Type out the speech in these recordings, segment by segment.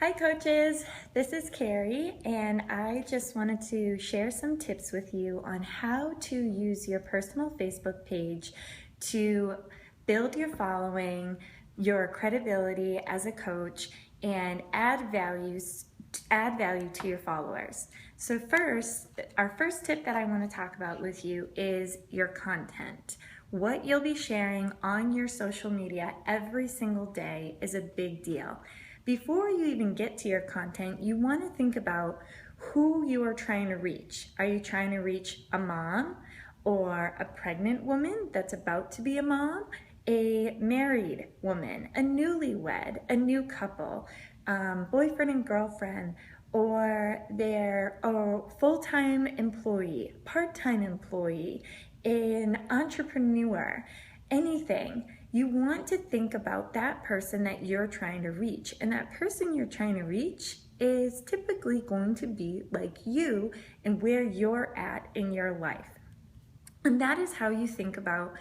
Hi coaches, this is Carrie and I just wanted to share some tips with you on how to use your personal Facebook page to build your following, your credibility as a coach, and add value to your followers. So our first tip that I want to talk about with you is your content. What you'll be sharing on your social media every single day is a big deal. Before you even get to your content, you want to think about who you are trying to reach. Are you trying to reach a mom or a pregnant woman that's about to be a mom, a married woman, a newlywed, a new couple, boyfriend and girlfriend, or their full-time employee, part-time employee, an entrepreneur, anything? You want to think about that person that you're trying to reach, and that person you're trying to reach is typically going to be like you and where you're at in your life. And that is how you think about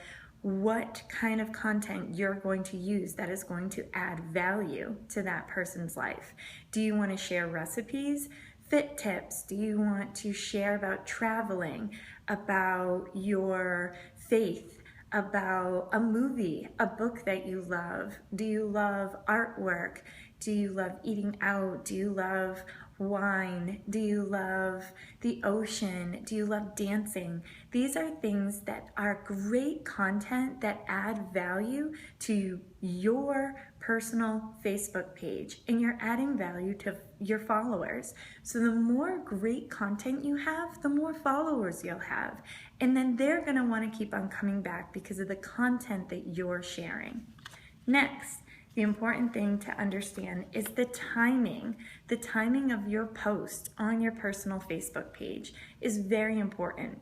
what kind of content you're going to use that is going to add value to that person's life. Do you want to share recipes, fit tips? Do you want to share about traveling, about your faith, about a movie, a book that you love? Do you love artwork? Do you love eating out? Do you love wine? Do you love the ocean? Do you love dancing? These are things that are great content that add value to your personal Facebook page, and you're adding value to your followers. So the more great content you have, the more followers you'll have. And then they're gonna wanna keep on coming back because of the content that you're sharing. Next, the important thing to understand is the timing. The timing of your post on your personal Facebook page is very important.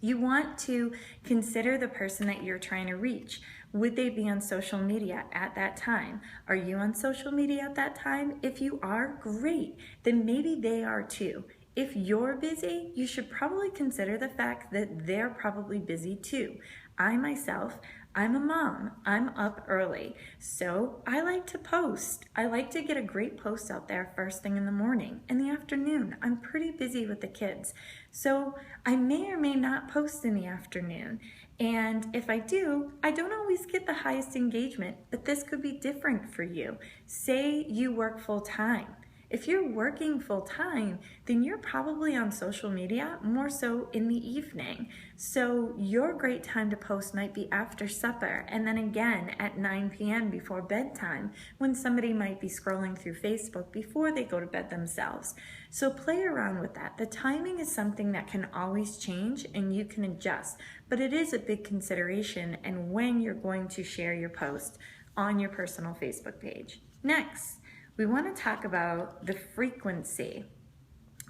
You want to consider the person that you're trying to reach. Would they be on social media at that time? Are you on social media at that time? If you are, great. Then maybe they are too. If you're busy, you should probably consider the fact that they're probably busy too. I myself, I'm a mom. I'm up early, so I like to post. I like to get a great post out there first thing in the morning. In the afternoon, I'm pretty busy with the kids, so I may or may not post in the afternoon. And if I do, I don't always get the highest engagement, but this could be different for you. Say you work full time. If you're working full time, then you're probably on social media more so in the evening. So your great time to post might be after supper, and then again at 9 p.m. before bedtime, when somebody might be scrolling through Facebook before they go to bed themselves. So play around with that. The timing is something that can always change and you can adjust, but it is a big consideration and when you're going to share your post on your personal Facebook page. Next, we want to talk about the frequency.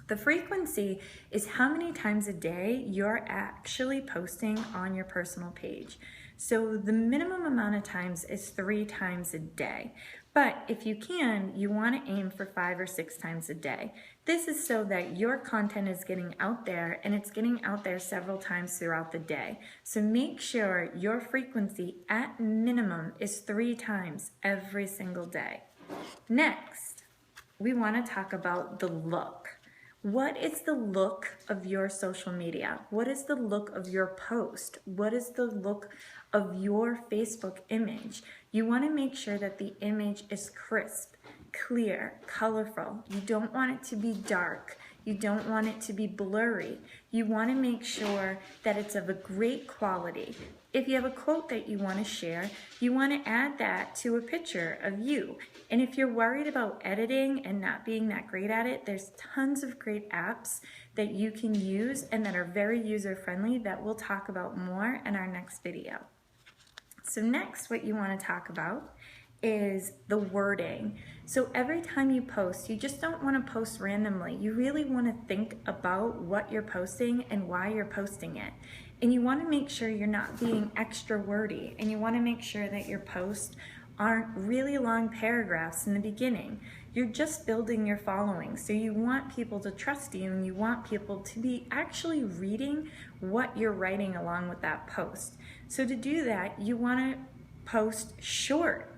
The frequency is how many times a day you're actually posting on your personal page. So the minimum amount of times is 3 times a day. But if you can, you want to aim for 5 or 6 times a day. This is so that your content is getting out there and it's getting out there several times throughout the day. So make sure your frequency at minimum is 3 times every single day. Next, we want to talk about the look. What is the look of your social media? What is the look of your post? What is the look of your Facebook image? You want to make sure that the image is crisp, clear, colorful. You don't want it to be dark. You don't want it to be blurry. You want to make sure that it's of a great quality. If you have a quote that you want to share, you want to add that to a picture of you. And if you're worried about editing and not being that great at it, there's tons of great apps that you can use and that are very user-friendly that we'll talk about more in our next video. So next, what you want to talk about is the wording. So every time you post, you just don't want to post randomly. You really want to think about what you're posting and why you're posting it. And you want to make sure you're not being extra wordy, and you want to make sure that your posts aren't really long paragraphs in the beginning. You're just building your following, so you want people to trust you and you want people to be actually reading what you're writing along with that post. So to do that, you want to post short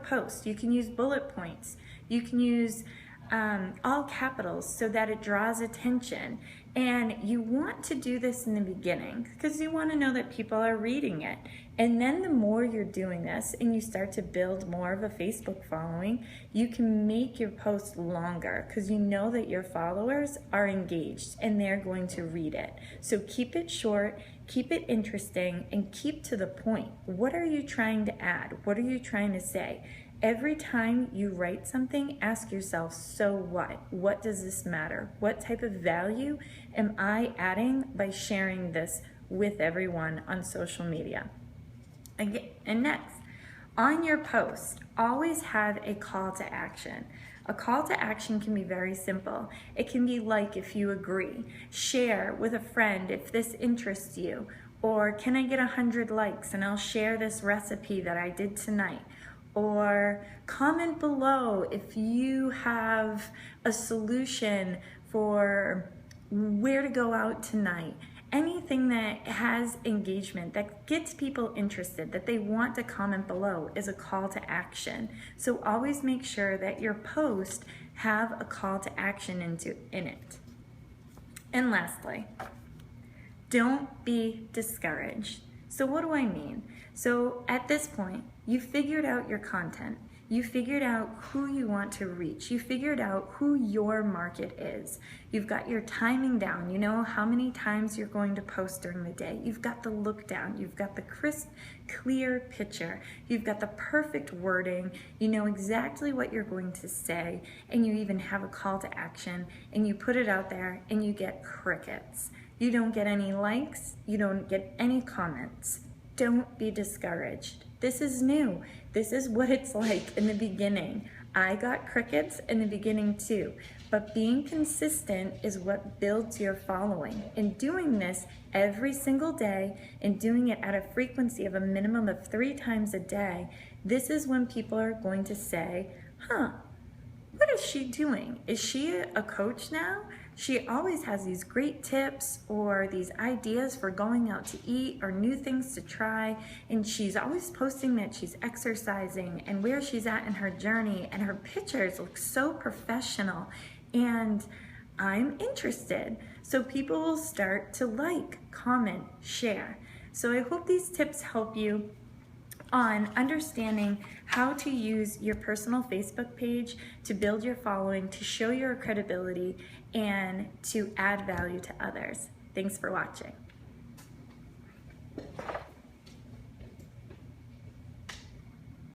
posts. You can use bullet points. You can use all capitals so that it draws attention. And you want to do this in the beginning because you want to know that people are reading it. And then the more you're doing this and you start to build more of a Facebook following, you can make your post longer because you know that your followers are engaged and they're going to read it. So keep it short, keep it interesting, and keep to the point. What are you trying to add? What are you trying to say? Every time you write something, ask yourself, so what? What does this matter? What type of value am I adding by sharing this with everyone on social media? And next, on your post, always have a call to action. A call to action can be very simple. It can be like if you agree, share with a friend if this interests you, or can I get 100 likes and I'll share this recipe that I did tonight. Or comment below if you have a solution for where to go out tonight. Anything that has engagement, that gets people interested, that they want to comment below is a call to action. So always make sure that your post have a call to action in it. And lastly, don't be discouraged. So what do I mean? So at this point, you figured out your content. You figured out who you want to reach. You figured out who your market is. You've got your timing down. You know how many times you're going to post during the day. You've got the look down. You've got the crisp, clear picture. You've got the perfect wording. You know exactly what you're going to say, and you even have a call to action, and you put it out there and you get crickets. You don't get any likes. You don't get any comments. Don't be discouraged. This is new. This is what it's like in the beginning. I got crickets in the beginning too, but being consistent is what builds your following. And doing this every single day and doing it at a frequency of a minimum of 3 times a day, this is when people are going to say, huh, what is she doing? Is she a coach now? She always has these great tips or these ideas for going out to eat or new things to try, and she's always posting that she's exercising and where she's at in her journey, and her pictures look so professional, and I'm interested. So people will start to like, comment, share. So I hope these tips help you on understanding how to use your personal Facebook page to build your following, to show your credibility, and to add value to others. Thanks for watching.